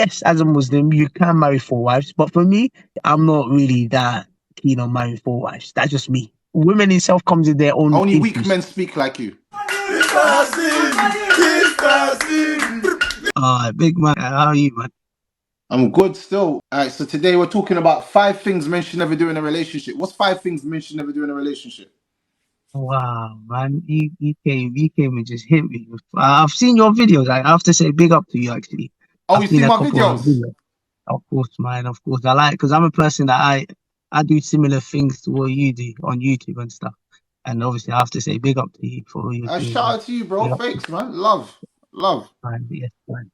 yes, as a Muslim, you can marry 4 wives, but for me, I'm not really that keen on marrying 4 wives. That's just me. Women itself comes in their own Only weak issues. men speak like you. Big man, how are you, man? I'm good still. All right, so today we're talking about 5 things men should never do in a relationship. What's 5 things men should never do in a relationship? Wow, man, you came and just hit me. I've seen your videos. I have to say, big up to you. Actually, Oh, I've you seen see a my couple of your videos? videos. Of course, man. Of course, I like because I'm a person that I do similar things to what you do on YouTube and stuff. And obviously, I have to say, big up to you for all you're I doing, shout man. out to you, bro. Big up to you, Thanks, man. Love, love. man. Yes, man.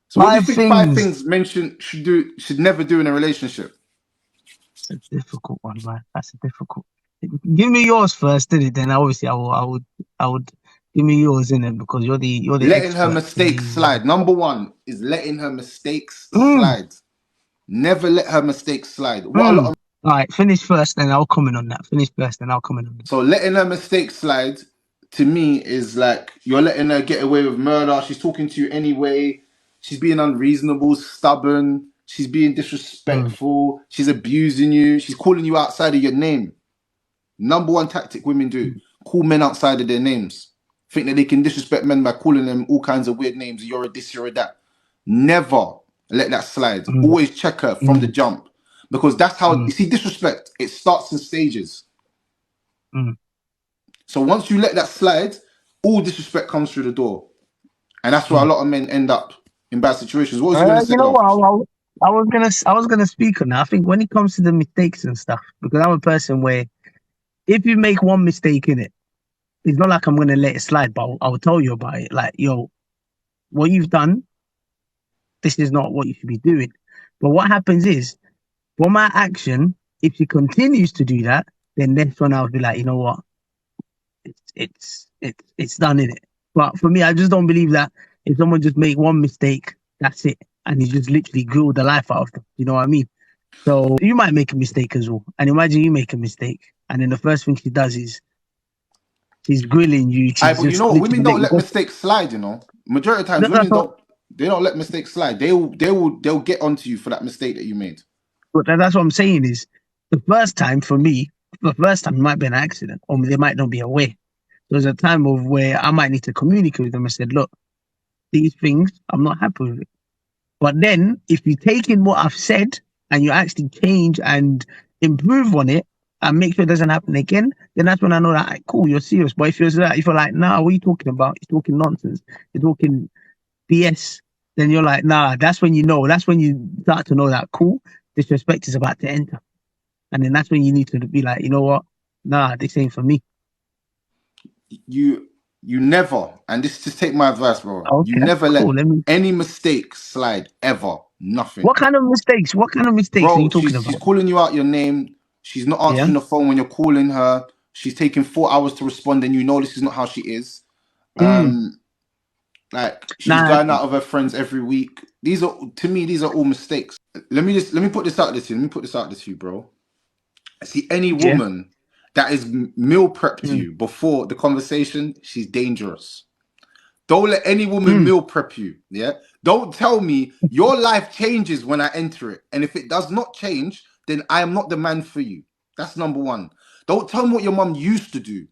So, what do you Five think 5 things things. men should never do in a relationship? It's a difficult one, man. That's a difficult. Give me yours first, did it? Then obviously I would give me yours in it because you're the Letting her expert. mistakes slide. Number 1 is letting her mistakes Mm, slide. Never let her mistakes slide. What a lot mm. of All right, finish first, then I'll comment on that. Finish first, then I'll comment on that. So letting her mistakes slide to me is like you're letting her get away with murder. She's talking to you anyway. She's being unreasonable, stubborn. She's being Mm, disrespectful. She's abusing you. She's calling you outside of your name. Number 1 tactic women do: mm, call men outside of their names. Think that they can disrespect men by calling them all kinds of weird names. You're a this, you're a that. Never let that slide. mm, Always check her from the mm, jump because that's how you mm, see disrespect. It starts in stages. mm, So once you let that slide, all disrespect comes through the door. And that's why a mm. lot of men end up in bad situations. What was you going to say, You know love? what? I was gonna speak on that. I think when it comes to the mistakes and stuff, because I'm a person where if you make one mistake in it, it's not like I'm gonna let it slide, but I'll tell you about it. Like, yo, what you've done, this is not what you should be doing. But what happens is, for my action, if she continues to do that, then next one I'll be like, you know what, it's done in it. But for me, I just don't believe that if someone just make one mistake, that's it, and you just literally grill the life out of them. You know what I mean? So you might make a mistake as well, and imagine you make a mistake, and then the first thing she does is she's grilling you. Aye, She's but you just know what? Women literally let don't you let go. mistakes slide, you know. Majority of times No, no, women so, don't let mistakes slide. They'll get onto you for that mistake that you made. but that's what I'm saying is the first time for me, the first time it might be an accident, or they might not be aware. There's a time of where I might need to communicate with them and said, look, these things I'm not happy with it. But then if you take in what I've said and you actually change and improve on it and make sure it doesn't happen again, then that's when I know that cool, you're serious. But if you're like, nah, what are you talking about? You're talking nonsense. You're talking BS. Then you're like, nah, that's when you know. That's when you start to know that cool, disrespect is about to enter. And then that's when you need to be like, you know what? Nah, this ain't for me. You never, and this just take my advice, bro. You Okay, never cool. let Let me. any mistake slide ever. Nothing. What kind of mistakes? What kind of mistakes are you Bro, talking she's about? calling you out your name. She's not Yeah. answering the phone when you're calling her. She's taking 4 hours to respond, and you know this is not how she is. Mm. Um, like she's Nah. going out with her friends every week. These are to me, these are all mistakes. Let me put this out there to you. Let me put this out there to you, bro. See, any Yeah. woman that is meal prepped Mm. you before the conversation, she's dangerous. Don't let any woman Mm. meal prep you. Yeah. Don't tell me your life changes when I enter it. And if it does not change, then I am not the man for you. That's number 1. Don't tell me what your mum used to do.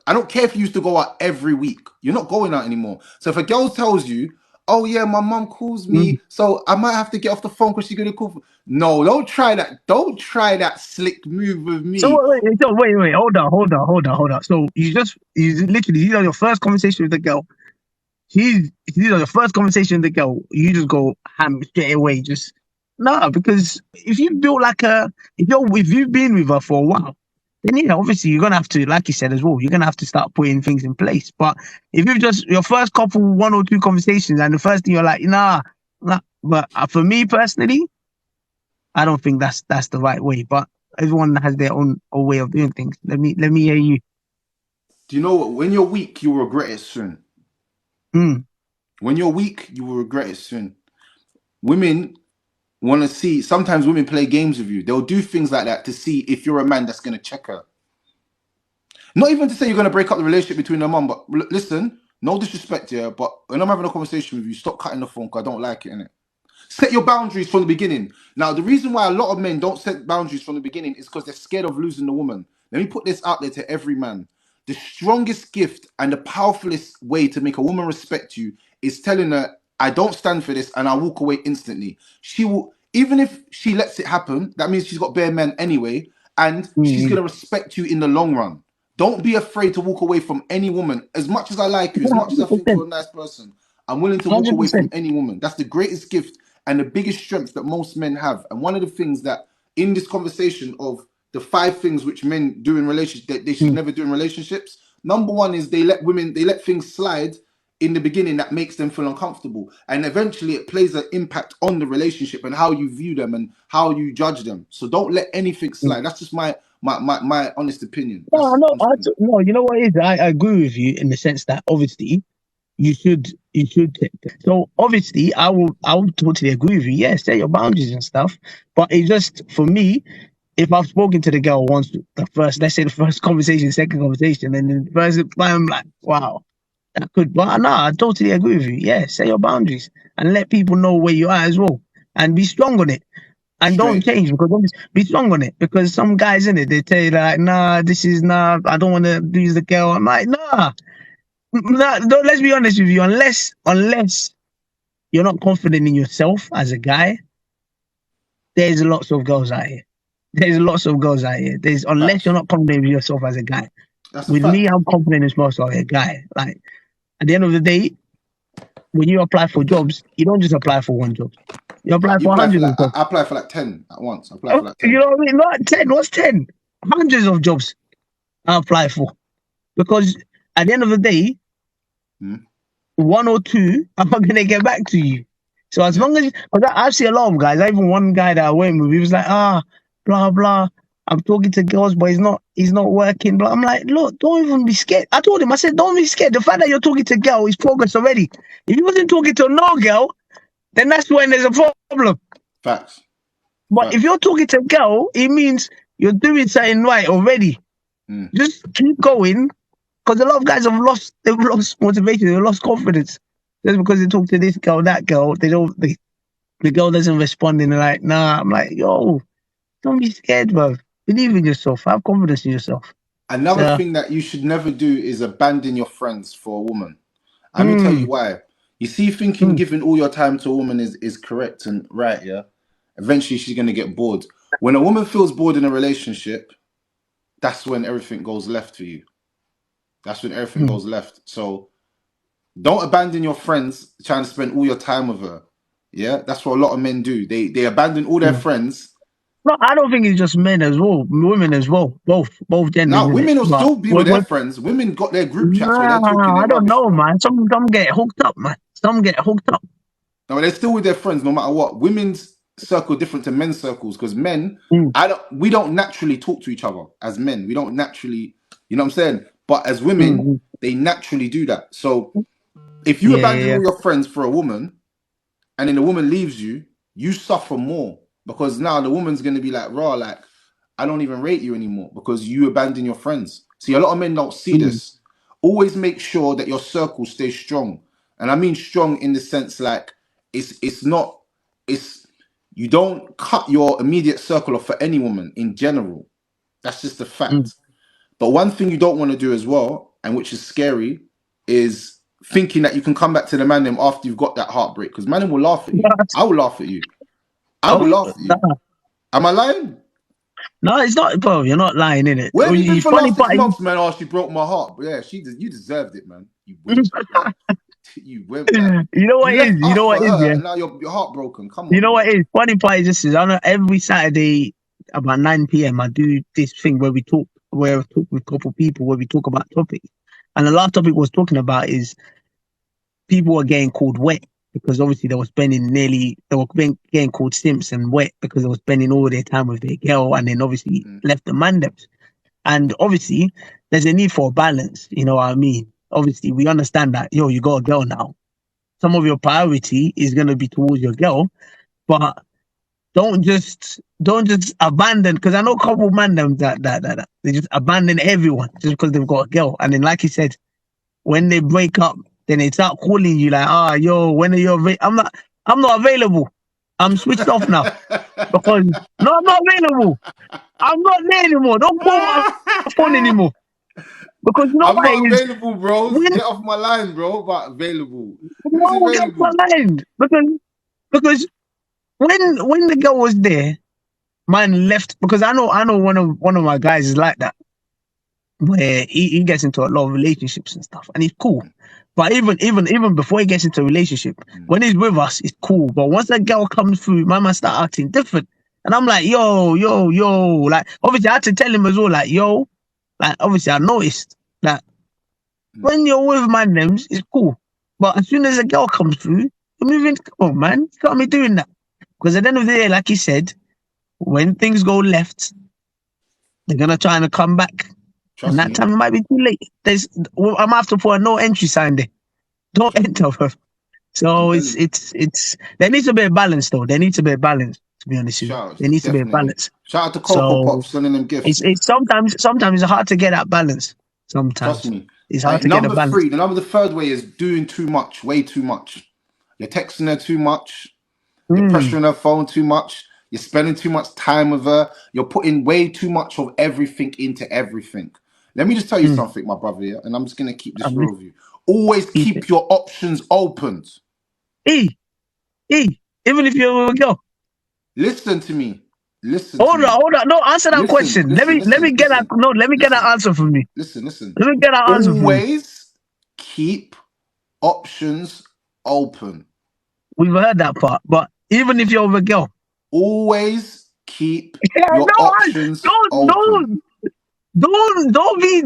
I don't care if you used to go out every week. You're not going out anymore. So if a girl tells you, oh yeah, my mum calls Mm. me, so I might have to get off the phone because she's gonna call. No, don't try that. Don't try that slick move with So me. wait, hold on. So you literally, your first conversation with the girl. Your first conversation with the girl. You just go ham straight away. Just no, because if you've been with her for a while, then yeah, obviously you're gonna have to, like you said as well, you're gonna have to start putting things in place. But if you've just your first couple, one or two conversations, and the first thing you're like, nah, nah. But for me personally, I don't think that's the right way. But everyone has their own way of doing things. Let me hear you. Do you know what? When you're weak, you'll regret it soon. Mm, When you're weak, you will regret it soon. Women want to see, sometimes women play games with you. They'll do things like that to see if you're a man that's going to check her. Not even to say you're going to break up the relationship between her mum, but listen, no disrespect here, but when I'm having a conversation with you, stop cutting the phone because I don't like it, innit? Set your boundaries from the beginning. Now, the reason why a lot of men don't set boundaries from the beginning is because they're scared of losing the woman. Let me put this out there to every man. The strongest gift and the powerfulest way to make a woman respect you is telling her, I don't stand for this, and I'll walk away instantly. She will, even if she lets it happen, that means she's got bare men anyway, and she's Mm. going to respect you in the long run. Don't be afraid to walk away from any woman. As much as I like you, as much as I think 100%. you're a nice person, I'm willing to walk away from 100%. any woman. That's the greatest gift and the biggest strength that most men have. And one of the things that in this conversation of the 5 things which men do in relationships that they should Mm. never do in relationships, number 1 is they let things slide in the beginning that makes them feel uncomfortable, and eventually it plays an impact on the relationship and how you view them and how you judge them. So don't let anything Mm. slide. That's just my honest opinion. No, That's no, honest opinion. no. You know what it is? I agree with you in the sense that obviously you should take that. So obviously I will totally agree with you. Yes, set your boundaries and stuff. But it just for me, if I've spoken to the girl once, let's say the first conversation, second conversation, and then the first time I'm like, wow, that could. But no, I totally agree with you. Yeah, set your boundaries and let people know where you are as well, and be strong on it. And don't Straight. change because be strong on it because some guys in it they tell you like nah this is nah I don't want to lose the girl. I'm like nah, don't, let's be honest with you, unless you're not confident in yourself as a guy, there's lots of girls out here. There's lots of girls out here. There's unless you're Facts. not confident with yourself as a guy. That's a With me, fact. I'm confident in myself as a guy. Like at the end of the day, when you apply for jobs, you don't just apply for one job. You apply You for apply for hundreds like of jobs. I apply for like 10 at once. I apply for like You 10. know what I mean? Not 10. What's 10? Hundreds of jobs I apply for. Because at the end of the day, Hmm? one or two are not going to get back to you. So as Yeah. long as, because I see a lot of guys, even one guy that I went with, he was like, blah, blah. I'm talking to girls, but he's not working. But I'm like, look, don't even be scared. I told him, I said, don't be scared. The fact that you're talking to a girl is progress already. If you wasn't talking to no girl, then that's when there's a problem. Facts. But if Facts. you're talking to a girl, it means you're doing something right already. Mm. Just keep going. Because a lot of guys they've lost motivation, they've lost confidence. Just because they talk to this girl, that girl, the girl doesn't respond and they're like, nah. I'm like, yo, don't be scared, bro. Believe in yourself. Have confidence in yourself. Another So, thing that you should never do is abandon your friends for a woman. Let me tell you mm, why. You see, thinking mm, giving all your time to a woman is correct and right, yeah. Eventually she's gonna get bored. When a woman feels bored in a relationship, that's when everything goes left for you. That's when everything mm. goes left. So don't abandon your friends trying to spend all your time with her. Yeah, that's what a lot of men do. They abandon all their Mm. friends. No, I don't think it's just men as well, women as well, both genders Now in it. women will But still be with their friends. Women got their group chats where they're talking nah, their I don't rubbish, know, bro. man. Some get hooked up, man. Some get hooked up. No, they're still with their friends no matter what. Women's circle different to men's circles because men, Mm, we don't naturally talk to each other as men. We don't naturally, you know what I'm saying? But as women, mm. they naturally do that. So if you Yeah, yeah, abandon yeah. all your friends for a woman and then the woman leaves you, you suffer more because now the woman's gonna be like, raw, like, I don't even rate you anymore because you abandon your friends. See, a lot of men don't see Mm, this. Always make sure that your circle stays strong. And I mean strong in the sense like it's not it's you don't cut your immediate circle off for any woman in general. That's just a mm. fact. But one thing you don't want to do as well, and which is scary, is thinking that you can come back to the man them after you've got that heartbreak. Because man them will laugh at you. I will laugh at you. I will Oh, laugh at you. nah. Am I lying? No, it's not, bro. You're not lying, in it. Where have you been for the Funny last six part months, man? Oh, she broke my heart. But yeah, you deserved it, man. You wimp. is, You wimp. Like you know you what is, left you us know for what is, her, yeah. and now you're heartbroken. Come You on, know what bro. is funny part is this is I know every Saturday about 9 p.m. I do this thing where we talk, where I talk with a couple of people where we talk about topics, and the last topic was talking about is people were getting called wet because obviously they were getting called simps and wet because they were spending all their time with their girl and then obviously Mm. left the man them. And obviously, there's a need for a balance. You know what I mean? Obviously, we understand that, yo, you got a girl now. Some of your priority is going to be towards your girl, but don't just abandon. Because I know a couple of man them that they just abandon everyone just because they've got a girl. And then, like you said, when they break up, then they start calling you like, yo, when are you available? I'm not available. I'm switched off now because no, I'm not available. I'm not there anymore. Don't call my phone anymore because you know I'm what it not is. available, bros. When Get off my line, bro. But available. Who's no get off my available? line because when the girl was there, mine left because I know one of my guys is like that where he gets into a lot of relationships and stuff and he's cool. But even before he gets into a relationship, when he's with us, it's cool. But once that girl comes through, my man start acting different. And I'm like, yo. Like obviously I had to tell him as well, like, yo, like obviously I noticed that when you're with my names, it's cool. But as soon as a girl comes through, you're moving, come on, man. You can't be doing that. Because at the end of the day, like you said, when things go left, they're gonna try and come back. And Trust that me. time it might be too late. I'm gonna have to put a no entry sign there. Don't Trust me. enter her. I'm So telling you. it's there needs to be a balance though. There needs to be a balance, to be honest with you. Shout out, There needs to be a definitely. balance. Shout out to Coco So Pop sending them it's gifts. it's sometimes it's hard to get that balance. Trust Sometimes me. it's hard to get a Number balance. three, the third way is doing too much, way too much. You're texting her too much. You're Mm, pressuring her phone too much. You're spending too much time with her. You're putting way too much of everything into everything. Let me just tell you mm. something, my brother, yeah? And I'm just going to keep this I'm real with you. Always keep it. keep your options open. E E. Even if you're a girl. Listen to me. Listen to Hold on, me. hold on. No, answer that Listen, question. Let listen, me let me listen, get that. listen, No, let me get that listen, answer from me. listen, listen. Let me get that answer from you. Always keep options open. We've heard that part, but even if you're with a girl, Always keep yeah, your no, options don't, open. don't, don't be.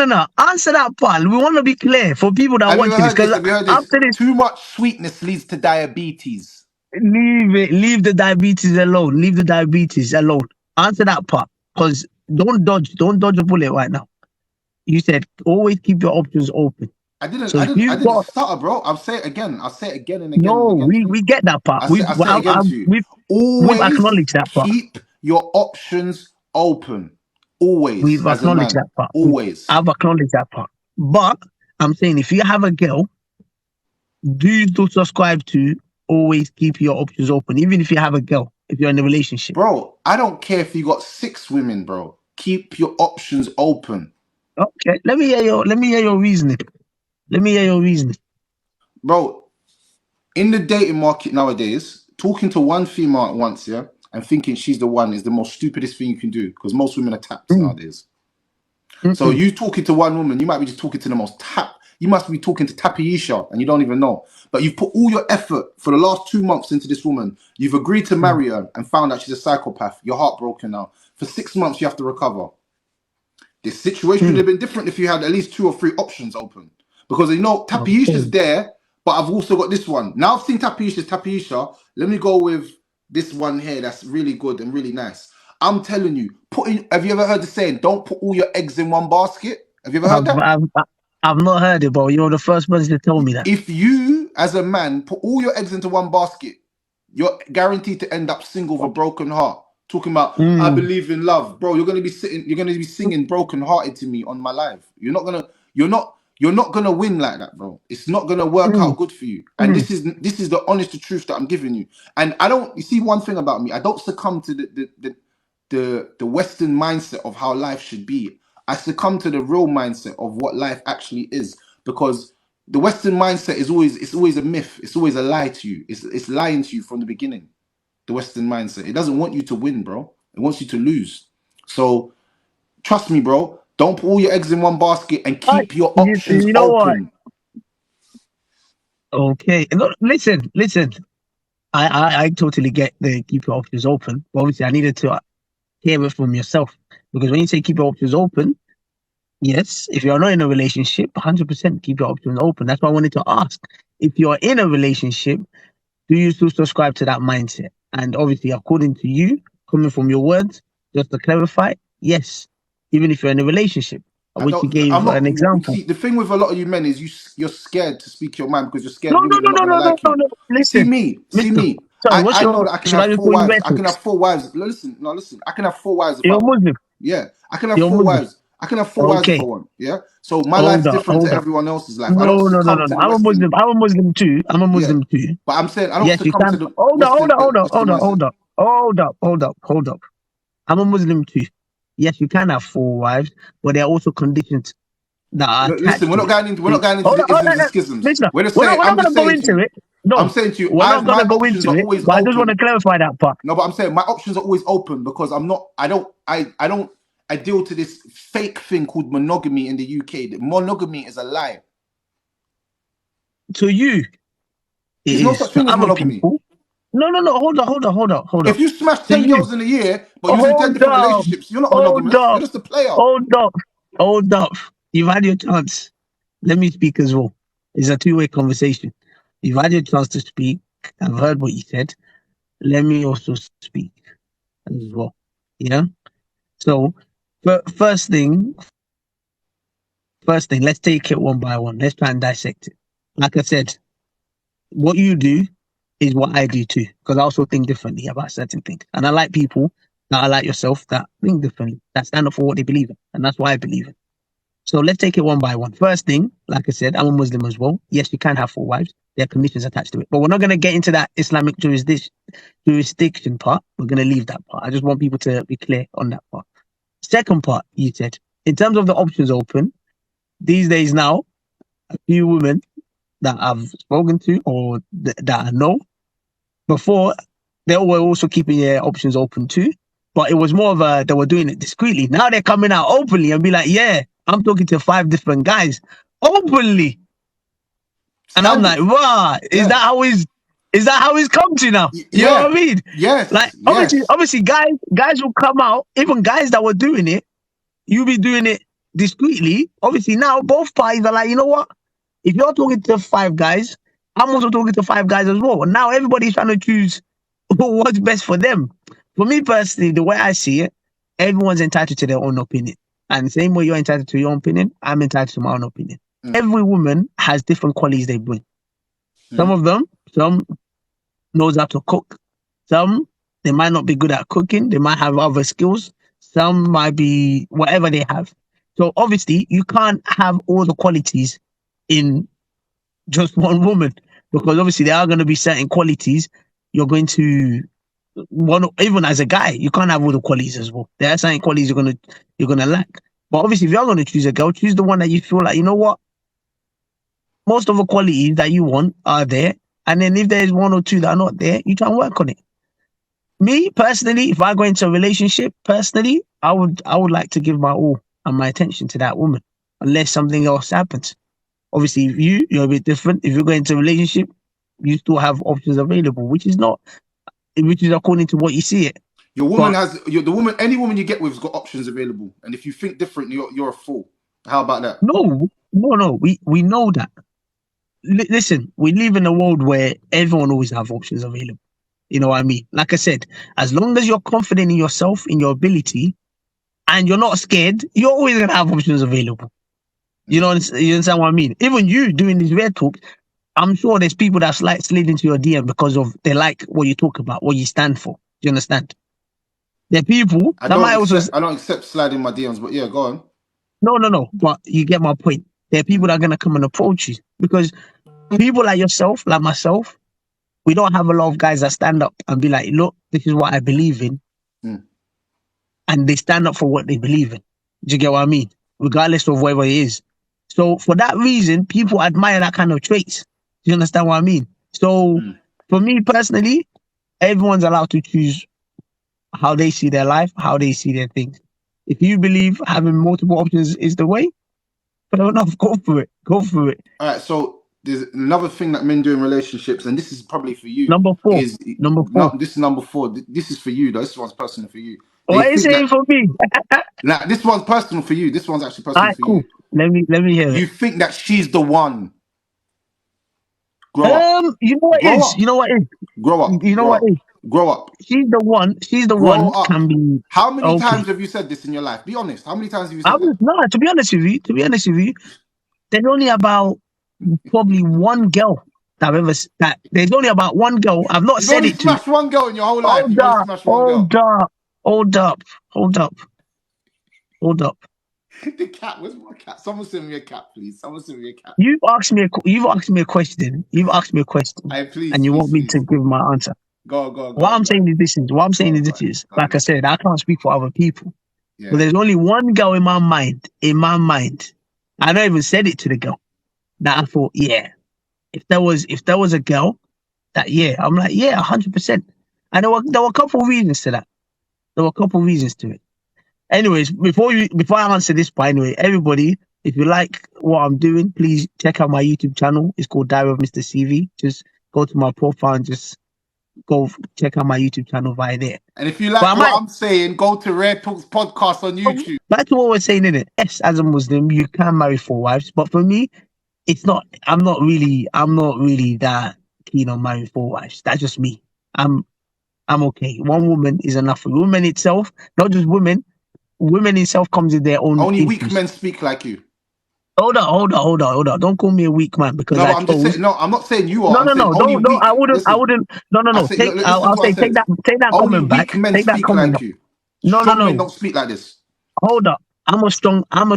No. Answer that part. We want to be clear for people that are Have you ever watching this heard because this? Have you heard this? after this, Too much sweetness leads to diabetes. leave it. Leave the diabetes alone. Leave the diabetes alone. Answer that part because don't dodge a bullet right now. You said always keep your options open. I didn't, So I if didn't, I you've didn't got stutter, bro. I'll say it again. I'll say it again and again and no, again to you. we get that part. I say it again to you. We've Always acknowledged that part. keep your options open. Always, We've as a acknowledged man. that part. Always. I've acknowledged that part. But I'm saying if you have a girl, do you still subscribe to always keep your options open, even if you have a girl, if you're in a relationship? Bro, I don't care if you got 6 women, bro. Keep your options open. Okay, let me hear your reasoning. Let me hear your reasoning. Bro, in the dating market nowadays, talking to one female at once, yeah, and thinking she's the one is the most stupidest thing you can do because most women are taps Mm, nowadays. So mm-mm. you talking to one woman, you might be just talking to the most tap. You must be talking to Tapiisha and you don't even know. But you've put all your effort for the last 2 months into this woman. You've agreed to Mm. marry her and found out she's a psychopath. You're heartbroken now. For 6 months, you have to recover. This situation would Mm. have been different if you had at least 2 or 3 options open. Because you know, Tapiisha's Okay. there, but I've also got this one. Now I've seen Tapiisha. Let me go with this one here that's really good and really nice. I'm telling you, have you ever heard the saying, don't put all your eggs in one basket? Have you ever heard I've, that? I've, I've not heard it, but you're the first person to tell me that. If you, as a man, put all your eggs into one basket, you're guaranteed to end up single with a broken heart. Talking about, I Mm. believe in love, bro. You're gonna be singing broken hearted to me on my live. You're not gonna win like that, bro. It's not gonna work Mm. out good for you. And Mm. this is the honest truth that I'm giving you. And I don't. You see one thing about me, I don't succumb to the Western mindset of how life should be. I succumb to the real mindset of what life actually is because the Western mindset is always a myth. It's always a lie to you. It's lying to you from the beginning. The Western mindset. It doesn't want you to win, bro. It wants you to lose. So trust me, bro. Don't put all your eggs in one basket and Right. keep your You, options you know what? open. Okay. No, listen. I totally get the keep your options open. But obviously, I needed to hear it from yourself because when you say keep your options open, yes, if you're not in a relationship, 100% keep your options open. That's why I wanted to ask. If you're in a relationship, do you still subscribe to that mindset? And obviously, according to you, coming from your words, just to clarify, yes, even if you're in a relationship, I which you don't. I'm gave not. an You example. see, the thing with a lot of you men is you're scared to speak your mind because you're No, scared no, women are no, not no, gonna no, no, like no, you. no. See Listen, me. See Mister. me. Sorry, I know that I can should have I just 4 call you wives. I can have Rex? 4 wives. Listen. No, listen. I can have 4 wives if I You're want. Muslim. Yeah, I can have You're four Muslim. wives. I can have 4 wives if I Okay, want. Yeah. So my hold life's up, different to hold up. everyone else's life. I No, don't no, no, succumb no, to no. the I'm a Western. Muslim. I'm a Muslim too. I'm a Yeah. Muslim too. But I'm saying I don't Yes, you succumb to can. the Hold up, hold Western up, hold up, Western hold up, mindset. hold up, hold up, hold up, hold up. I'm a Muslim too. Yes, you can have 4 wives, but there are also conditions that are Listen, attached to it. we're not going into Hold on, the isms and schisms. listen, We're just we're not, saying. we're I'm not just going to go saying to into you. it. I'm No, saying to you. we're not going My to go options into are it, always but I just want to open. clarify that part. No, but I'm saying my options are always open because I'm not. I don't adhere to this fake thing called monogamy in the UK. Monogamy is a lie. To you, it There's no is. such To thing as other monogamy. people, no, no, no. Hold on, hold on, hold on, hold on. If you smash To 10 you, girls in a year, but you're in 10 hold different up, relationships, you're not hold monogamous. You're up, just a player. hold up, hold up. You've had your chance. Let me speak as well. It's a two-way conversation. You've had your chance to speak. I've heard what you said. Let me also speak as well. Yeah. So, first thing, let's take it one by one. Let's try and dissect it. Like I said, what you do is what I do too, because I also think differently about certain things. And I like people that are like yourself that think differently, that stand up for what they believe in. And that's why I believe in. So let's take it one by one. First thing, like I said, I'm a Muslim as well. Yes, you can have 4 wives. There are conditions attached to it. But we're not going to get into that Islamic jurisdiction part. We're going to leave that part. I just want people to be clear on that part. Second part, you said, in terms of the options open, these days now, a few women that I've spoken to or that I know before, they were also keeping their options open too. But it was more of a, they were doing it discreetly. Now they're coming out openly and be like, yeah, I'm talking to 5 different guys openly. And I'm like, Scandals. wow, Yeah. is that how he's come to now? You know Yeah. what I mean? Like Yes. obviously, Yes. guys will come out, even guys that were doing it, you be doing it discreetly. Obviously, now both parties are like, you know what? If you're talking to 5 guys, I'm also talking to 5 guys as well. And now everybody's trying to choose what's best for them. For me personally, the way I see it, everyone's entitled to their own opinion. And the same way you're entitled to your own opinion, I'm entitled to my own opinion. Mm. Every woman has different qualities they bring. Some Mm. of them, some knows how to cook. Some, they might not be good at cooking. They might have other skills. Some might be whatever they have. So obviously, you can't have all the qualities in just one woman because obviously there are going to be certain qualities you're going to one even as a guy you can't have all the qualities as well. There are certain qualities you're gonna lack. But obviously, if you're going to choose a girl, choose the one that you feel like, you know what, most of the qualities that you want are there, and then if there's one or two that are not there, you try and work on it. Me personally, if I go into a relationship, personally, I would like to give my all and my attention to that woman, unless something else happens. Obviously, if you're a bit different. If you're going into a relationship, you still have options available, which is according to what you see it. Your woman But has the woman. Any woman you get with has got options available. And if you think different, you're a fool. How about that? no, no, no, we know that. Listen, we live in a world where everyone always have options available. You know what I mean? Like I said, as long as you're confident in yourself, in your ability, and you're not scared, you're always gonna have options available. You know, you understand what I mean? Even you doing these red talks, I'm sure there's people that slid into your DM because of they like what you talk about, what you stand for. Do you understand? There are people that might also I don't accept sliding my DMs, but yeah, go on. no, no, no. But you get my point. There are people that are gonna come and approach you because people like yourself, like myself, we don't have a lot of guys that stand up and be like, look, this is what I believe in, Mm. and they stand up for what they believe in. Do you get what I mean? Regardless of whatever it is. So for that reason, people admire that kind of traits. Do you understand what I mean? So Mm. for me personally, everyone's allowed to choose how they see their life, how they see their things. If you believe having multiple options is the way, fair enough, go for it. Go for it. All right, so there's another thing that men do in relationships, and this is probably for you. Number four. Is Number no, four. this is number 4. This is for you, though. This one's personal for you. They What are you think saying that for me? now this one's personal for you. This one's actually All personal right, for you. cool. Let me hear You it. think that she's the one. Grow up. You know what Grow is? You up. know what is? Grow up. You know Grow what up. is? Grow up. She's the one. She's the Grow one. up. Can be How many okay. times have you said this in your life? Be honest. How many times have you I said that? was no. To be honest with you, there's only about probably one girl that I've ever that. There's only about one girl I've not You've said only it to. smashed one girl in your whole life. Hold You've only up. smashed one girl. Hold up. Hold up. Hold up. Hold up. The cat. Where's my cat? Someone send me a cat, please. Someone send me a cat. You've asked me a question. You've asked me a question, I and please, you want please, me to please. give my answer. Go on, go on, go What on, I'm go on. saying is this is what I'm Go saying on, is go this on, is go on, like go I on. said, I can't speak for other people. But Yeah. there's only one girl in my mind. In my mind, I don't even said it to the girl that I thought, yeah, if there was a girl that yeah, I'm like yeah, 100%. And there were a couple of reasons to that. There were a couple of reasons to it. Anyways, before I answer this, by anyway, everybody, if you like what I'm doing, please check out my YouTube channel. It's called Diary of MrCV. Just go to my profile and just go check out my YouTube channel via there. And if you But like I what might I'm saying, go to Rare Talks podcast on YouTube. back to what we're saying in it. Yes, as a Muslim, you can marry four wives, but for me, it's not. I'm not really that keen on marrying four wives. That's just me. I'm I'm okay. One woman is enough for women itself, not just women. Women itself comes with their own Only weak issues. men speak like you. Hold on. Don't call me a weak man because No, I but I'm just chose. saying. No, I'm not saying you are. No, I'm no, saying no. only Don't. I weak. wouldn't. I Listen, wouldn't. No, no, I no. said. Look, listen I'll to what I say said. take that Only comment weak back. men Take that speak comment like back. you. No, no, Strong men no. don't speak like this. Hold up. I'm a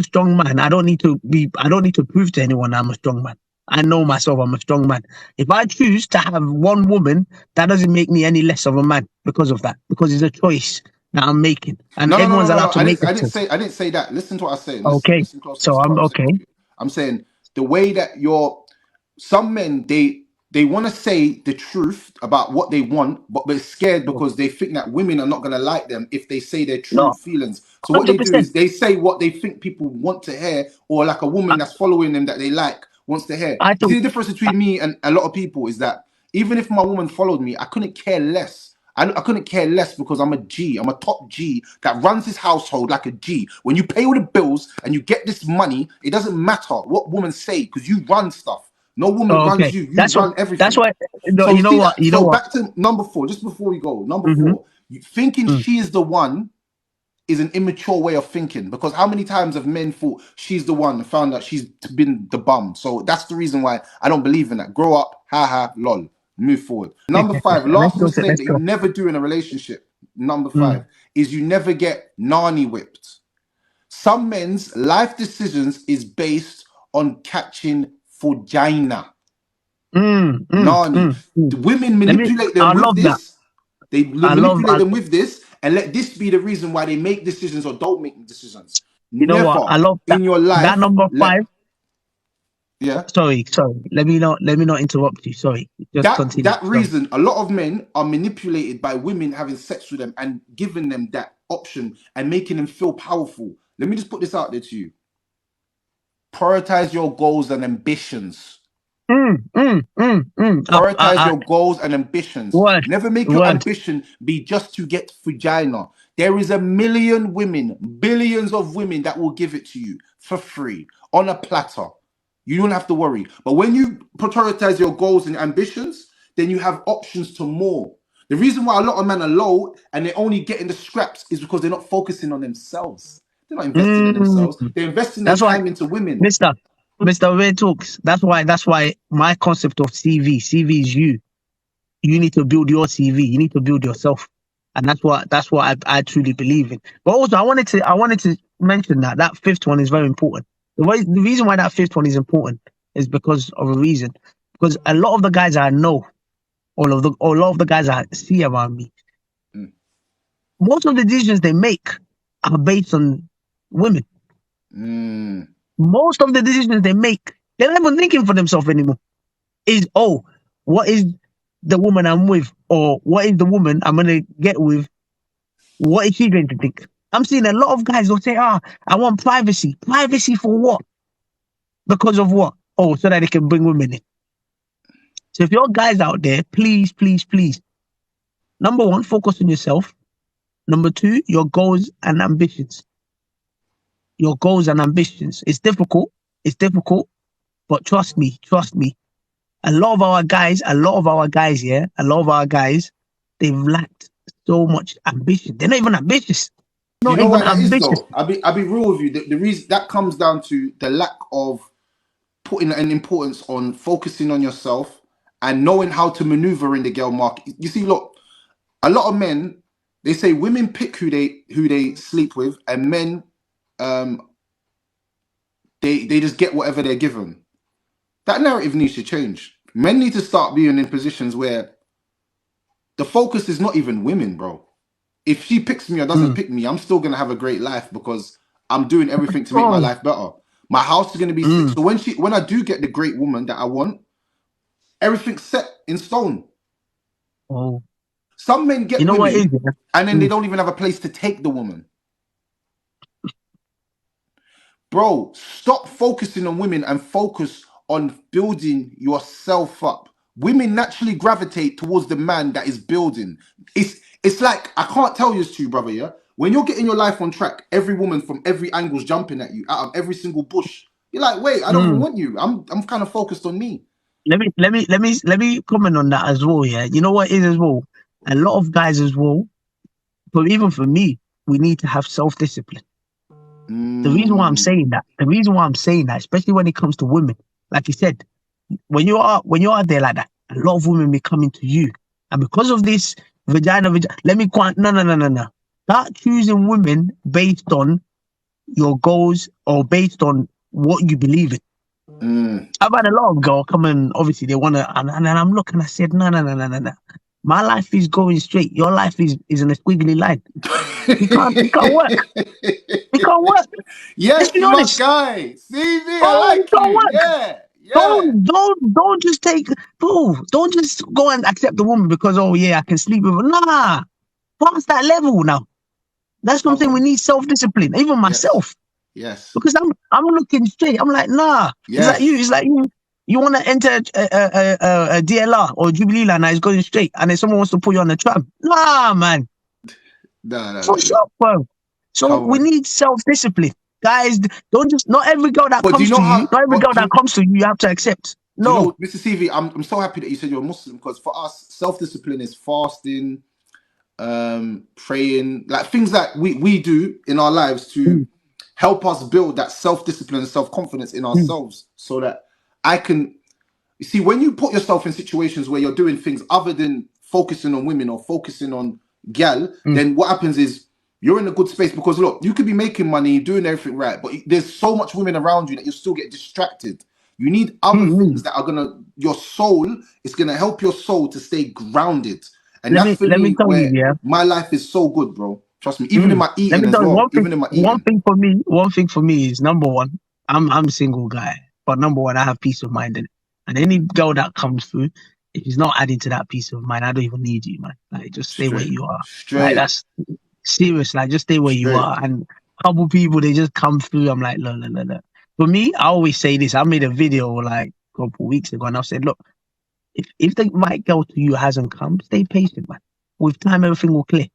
strong man. I don't need to prove to anyone I'm a strong man. I know myself, I'm a strong man. If I choose to have one woman, that doesn't make me any less of a man because of that. Because it's a choice that I'm making. And No, no, no, no, everyone's no, allowed no. to make a choice. I didn't say that. Listen to what I'm saying. Listen, Okay. listen close. So Listen to I'm what I'm saying. okay. I'm saying the way that some men they want to say the truth about what they want, but they're scared because they think that women are not going to like them if they say their true No, feelings. So what they do 100%. is they say what they think people want to hear, or like a I, woman that's following them that they like wants to hear. I You see, thought, the difference between me and a lot of people is that even if my woman followed me, I couldn't care less. I couldn't care less because I'm a G. I'm a top G that runs his household like a G. When you pay all the bills and you get this money, it doesn't matter what women say because you run stuff. No woman runs okay. you. You That's what, run that's everything. why, no, So you know see what? that. You know So what? back to number four, just before we go. Number Mm-hmm. four, thinking Mm. she is the one is an immature way of thinking because how many times have men thought she's the one and found out she's been the bum? So that's the reason why I don't believe in that. Grow up, haha, lol. Move forward. Number five, Let's last go to, mistake let's that you go. never do in a relationship. Number Mm. five is you never get narni whipped. Some men's life decisions is based on catching vagina. Mm, mm, Narni. mm, mm. The women Let me, manipulate them I with love that. this. They I love, manipulate them with this and let this be the reason why they make decisions or don't make decisions. you know what? Never I love that. in your That life number let five. yeah. Sorry. Let me not interrupt you. Sorry. Just continue. That Sorry. reason a lot of men are manipulated by women having sex with them and giving them that option and making them feel powerful. Let me just put this out there to you. Prioritize your goals and ambitions. Prioritize I, your goals and ambitions. word, Never make your word. ambition be just to get vagina. There is a million women, billions of women that will give it to you for free on a platter. You don't have to worry. But when you prioritize your goals and ambitions, then you have options to more. The reason why a lot of men are low and they're only getting the scraps is because they're not focusing on themselves. They're not investing in Mm. themselves. They're investing their That's why, time into women. Mister, Mister Red Talks. That's why my concept of CV is you. You need to build your CV. You need to build yourself, and that's what I truly believe in. But also, I wanted to mention that fifth one is very important. The reason why that fifth one is important is because of a reason. Because a lot of the guys I know, a lot of the guys I see around me, Mm. most of the decisions they make are based on women. Mm. Most of the decisions they make, they're not even thinking for themselves anymore. Is what is the woman I'm with, or what is the woman I'm gonna get with? What is she going to think? I'm seeing a lot of guys will say, I want privacy. Privacy for what? Because of what? Oh, so that they can bring women in. So if you're guys out there, please, number one, focus on yourself. Number two, your goals and ambitions. Your goals and ambitions. It's difficult, but trust me. A lot of our guys, they've lacked so much ambition. They're not even ambitious. Do you Not know even why that is ambitious. though? I'll be real with you. The reason that comes down to the lack of putting an importance on focusing on yourself and knowing how to maneuver in the girl market. You see, look, a lot of men they say women pick who they sleep with, and men um they just get whatever they're given. That narrative needs to change. Men need to start being in positions where the focus is not even women, bro. If she picks me or doesn't pick me, I'm still gonna have a great life because I'm doing everything to make my Oh, life better. My house is gonna be sick. So when I do get the great woman that I want, everything's set in stone. oh. Some men You get know what it is? women Yeah? and then they don't even have a place to take the woman. Bro, stop focusing on women and focus on building yourself up. Women naturally gravitate towards the man that is building. It's like, I can't tell you this to you, brother, yeah? When you're getting your life on track, every woman from every angle is jumping at you out of every single bush. You're like, wait, I don't even want you. I'm kind of focused on me. Let me comment on that as well. Yeah, you know what it is as well. A lot of guys as well, but even for me, we need to have self-discipline. The reason why I'm Mm, saying that, especially when it comes to women, like you said, when you are there like that, a lot of women may come into you, and because of this vagina, let me quant no. Start choosing women based on your goals or based on what you believe in. mm. I've had a lot of girls come and obviously they want to, and I'm looking. I said, no. My life is going straight. Your life is in a squiggly line. It can't work. It can't work. Let's Yes, be my honest. guy. CV, I Oh, it like can't you. work. Yeah, yeah. Don't just take, bro. Don't just go and accept the woman because oh yeah, I can sleep with her. Nah, past that level now. That's what I'm Come saying. We on. need self-discipline. Even Yes, myself, yes, because I'm looking straight. I'm like, nah. It's like you. yes. It's like you. You want to enter a DLR or Jubilee line and it's going straight, and then someone wants to put you on the tram. Nah, man. For No. sure, bro. So Come we on. need self-discipline, guys. Don't just. Not every girl that But do you comes know to you. how? Not every But girl that comes to you. You have to accept. do you No. know, Mr. CV? I'm so happy that you said you're a Muslim because for us, self discipline is fasting, praying, like things that we do in our lives to Mm, help us build that self discipline and self confidence in mm, ourselves, so that I can. You see, when you put yourself in situations where you're doing things other than focusing on women or focusing on gal, mm, then what happens is you're in a good space because look, you could be making money, doing everything right, but there's so much women around you that you still get distracted. You need other mm, things mm. that are gonna your soul is gonna help your soul to stay grounded. And Let that's me for let me me tell you, where yeah. my life is so good, bro. Trust me, even in Mm. my Let eating me as tell you well. one thing. Even in my One eating. thing for me. One thing for me is number one. I'm a single guy, but number one, I have peace of mind in it. And any girl that comes through, if she's not adding to that peace of mind, I don't even need you, man. Like just stay where Straight. you are. Like Straight. that's serious. Like just stay where you Straight. are. And a couple people they just come through. I'm like, no. For me, I always say this. I made a video like a couple weeks ago, and I said, look, if the right girl to you hasn't come, stay patient, man. With time, everything will clear.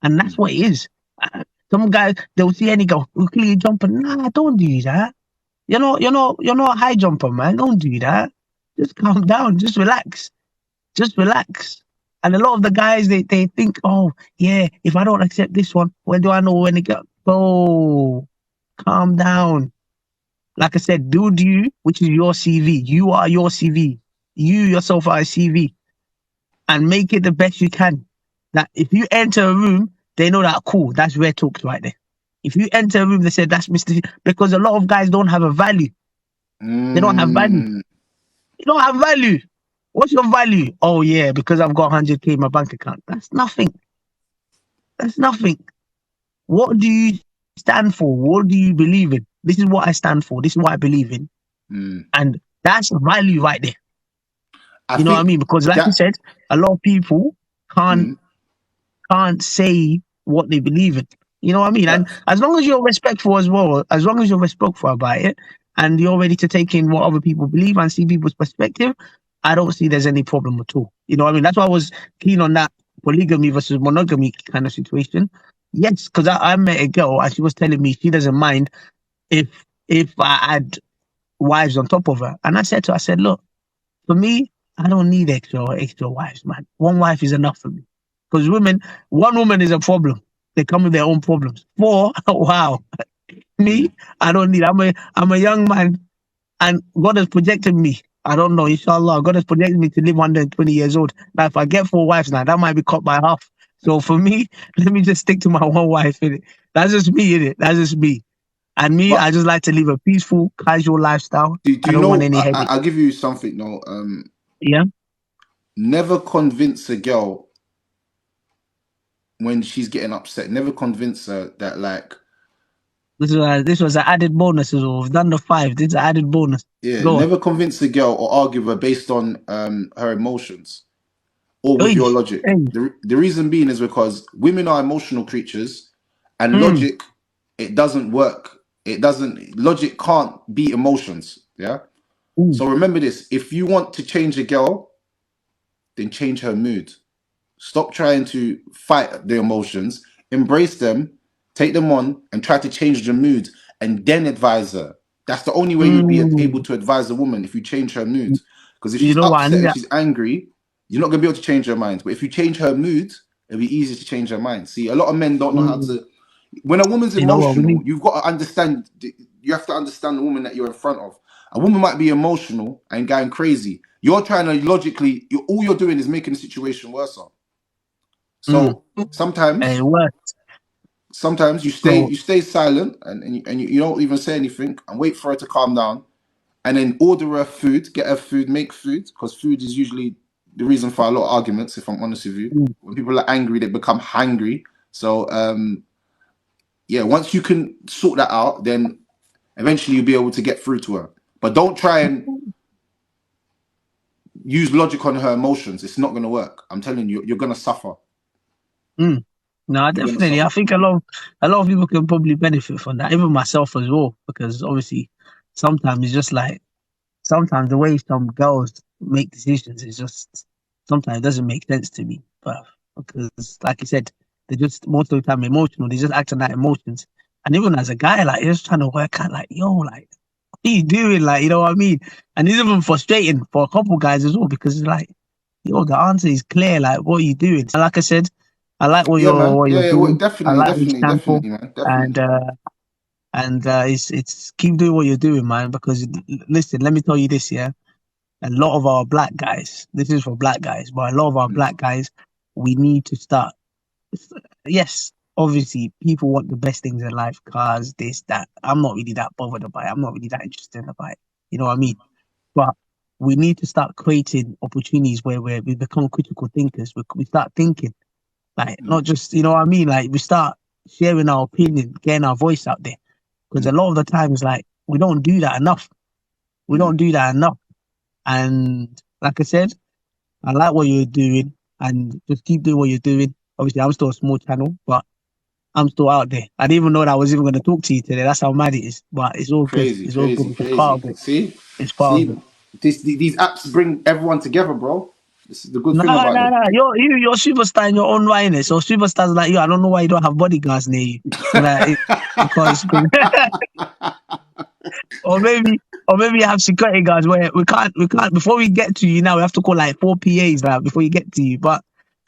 And that's Mm. what it is. Uh, Some guys they'll see any girl who clearly jumping. Nah, don't do that. You're not a high jumper, man. Don't do that. Just calm down. Just relax. Just relax. And a lot of the guys they think, oh yeah, if I don't accept this one, when do I know when to get? Oh, calm down. Like I said, build you, which is your CV. You are your CV. You yourself are a CV, and make it the best you can. That if you enter a room, they know that cool. That's rare talks right there. If you enter a room, they say that's Mr. Because a lot of guys don't have a value. They don't have value. Mm. You don't have value. What's your value? Oh yeah, because I've got 100K in my bank account. That's nothing. That's nothing. What do you stand for? What do you believe in? This is what I stand for. This is what I believe in. Mm. And that's value right there. I You know what I think mean? Because like you that said, a lot of people can't mm, can't say what they believe in. You know what I mean? And that's as long as you're respectful as well, as long as you're respectful about it and you're ready to take in what other people believe and see people's perspective, I don't see there's any problem at all. You know what I mean? That's why I was keen on that polygamy versus monogamy kind of situation. Yes, because I met a girl and she was telling me she doesn't mind if if I had wives on top of her. And I said to her, I said, look, for me, I don't need extra wives, man. One wife is enough for me. Because one woman is a problem. They come with their own problems. Four, wow. Me, mm, I don't need. I'm a young man, and God has projected me. I don't know, inshallah. God has projected me to live 120 years old. Now, if I get four wives now, that might be cut by half. So for me, let me just stick to my one wife. Innit? That's just me, innit? That's just me. And me, But I just like to live a peaceful, casual lifestyle. do I you don't want know? any headache. I'll give you something. No, Yeah. never convince a girl when she's getting upset. Never convince her that like, This was an added bonus as well. We've done the 5. This is an added bonus. yeah, Go on. never convince a girl or argue with her based on her emotions or with Hey, your logic. hey. The reason being is because women are emotional creatures, and Mm, logic, it doesn't work. It doesn't. Logic can't beat emotions. Yeah. mm, So remember this: if you want to change a girl, then change her mood. Stop trying to fight the emotions, embrace them, take them on, and try to change the mood, and then advise her. That's the only way you'd be able mm. to advise a woman if you change her mood. Because if You she's know what? I upset need and that. she's angry, you're not gonna be able to change her mind. But if you change her mood, it'll be easy to change her mind. See, a lot of men don't know how Mm, to. When a woman's you know what? We emotional, need. you've got to understand. You have to understand the woman that you're in front of. A woman might be emotional and going crazy. You're trying to logically. All you're doing is making the situation worse. Mm. So Hey, sometimes, what? sometimes Go. you stay silent and you don't even say anything and wait for her to calm down, and then order her food, get her food, make food, because food is usually the reason for a lot of arguments. If I'm honest with you, Mm, when people are angry, they become hangry. So yeah, once you can sort that out, then eventually you'll be able to get through to her. But don't try and use logic on her emotions. It's not going to work. I'm telling you, you're going to suffer. mm. No, You're going to definitely. suffer. I think a lot of people can probably benefit from that, even myself as well, because obviously sometimes it's just like sometimes the way some girls make decisions is just sometimes it doesn't make sense to me. But because, like you said, they're just most of the time emotional. They just act on that emotions. And even as a guy, like you're just trying to work out, like yo, like what are you doing? Like you know what I mean? And it's even frustrating for a couple guys as well because it's like, yo, the answer is clear. Like what are you doing? And like I said, I like Yeah, man. what Yeah, you're yeah. Well, doing. I definitely, like what you definitely, stand for, definitely, man. and Definitely. it's keep doing what you're doing, man. Because listen, let me tell you this, yeah, a lot of our black guys, this is for black guys, but a lot of our Mm, black guys, we need to start. Yes, obviously, people want the best things in life, cars, this, that. I'm not really that bothered about it. I'm not really that interested about it. You know what I mean? But we need to start creating opportunities where we become critical thinkers. We start thinking, like, mm, not just, you know what I mean? Like, we start sharing our opinion, getting our voice out there. Because mm, a lot of the times, like, we don't do that enough. We mm. don't do that enough. And like I said, I like what you're doing and just keep doing what you're doing. Obviously, I'm still a small channel, but I'm still out there. I didn't even know that I was even going to talk to you today. That's how mad it is. But it's all good. Crazy, It's all good. crazy, It's a part crazy. of it. See, It's part of see, it. these apps bring everyone together, bro. This is the good No, thing about no, them. no. You're a superstar in your own right, innit? So superstars like you, I don't know why you don't have bodyguards near you. So that because or maybe you have security guards where we can't before we get to you now we have to call like 4 PAs like before you get to you. But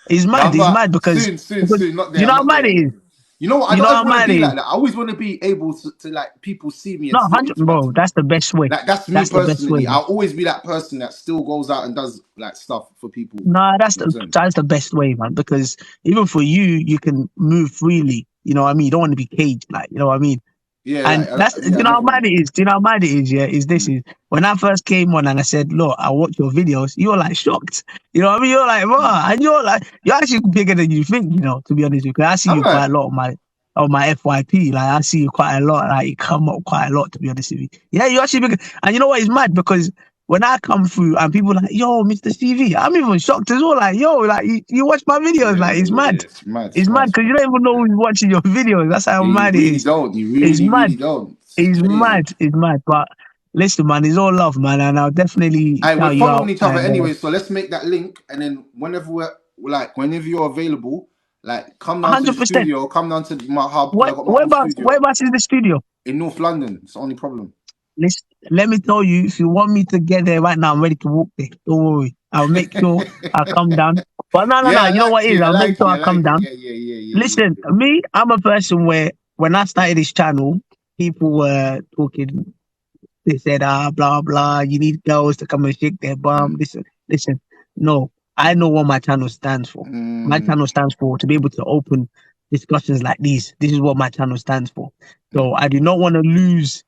No, it's but mad because soon, soon, soon. Not you there. know I'm how not there mad it yet. is. You know what? I You know don't ever how want to mad be it is. like that. I always want to be able to like people see me and No, still 100, interact bro. with me. That's the best way. Like that's me That's the best way, personally. man. I'll always be that person that still goes out and does like stuff for people. Nah, You know what I'm saying? that's the best way, man. Because even for you, you can move freely. You know what I mean? You don't want to be caged, like you know what I mean. Yeah, And that's do yeah. you I know how never mad want. it is? Do you know how mad it is? Yeah, is this Mm, is when I first came on and I said, look, I watch your videos. You were like shocked. You know what I mean? You're like, mm. wow, and you're like, you're actually bigger than you think. You know, to be honest with you, 'cause I see Am you quite I? a lot on my FYP. Like I see you quite a lot. Like you come up quite a lot. To be honest with you, yeah, you're actually bigger. And you know what is mad because when I come through and people are like, yo, Mr. CV, I'm even shocked as well. Like, yo, like you watch my videos. Yeah, Like yeah, it's yeah, yeah. mad. It's mad. It's It's mad. mad It's because mad. you don't even know who's watching your videos. That's how Yeah, you mad it really is. don't. You It's really, mad. really don't. It's It's crazy. mad. It's mad. But listen, man, it's all love, man, and I'll definitely Hey, we're shout you following out. each other And anyway, so let's make that link, and then whenever we're like, whenever you're available, like, come down to the 100%. studio, come down to my hub because I got my own Where studio about is the studio? in North London. It's the only problem. Let's, let me tell you, if you want me to get there right now, I'm ready to walk there. Don't worry. I'll make sure I come down. But no. Yeah, I You know what like it is? you. I I'll make like sure you. I I come like it. down. Yeah, yeah, yeah, yeah, yeah, Listen, yeah. me, I'm a person where when I started this channel, people were talking. They said, blah, blah, you need girls to come and shake their bum. Mm. Listen, no, I know what my channel stands for. My Mm. channel stands for to be able to open discussions like these. This is what my channel stands for. So I do not want to lose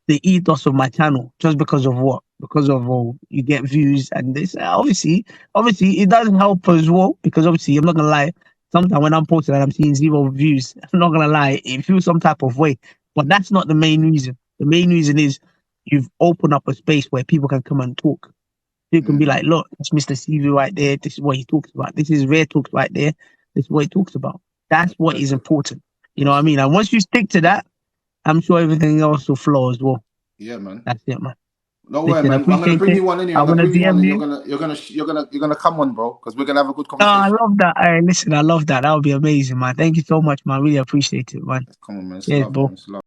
the ethos of my channel just because of what? Because of you get views and this. Obviously, it doesn't help as well because obviously, I'm not gonna lie. Sometimes when I'm posting and I'm seeing 0 views, I'm not gonna lie, it feels some type of way. But that's not the main reason. The main reason is you've opened up a space where people can come and talk. You can be like, look, it's Mr. CV right there. This is what he talks about. This is Rare Talks right there. This is what he talks about. That's what is important. You know what I mean? And once you stick to that, I'm sure everything else will flow as well. Yeah, man. That's it, man. No way, Listen, man. I'm gonna appreciate bring it. you one anyway. I'm I'm gonna gonna bring you one, DM and you. you're gonna come on, bro, because we're gonna have a good Oh, I conversation. love that. Listen, I love that. That would be amazing, man. Thank you so much, man. I really appreciate it, man. Come on, man. It's Cheers, love, man. bro. It's love.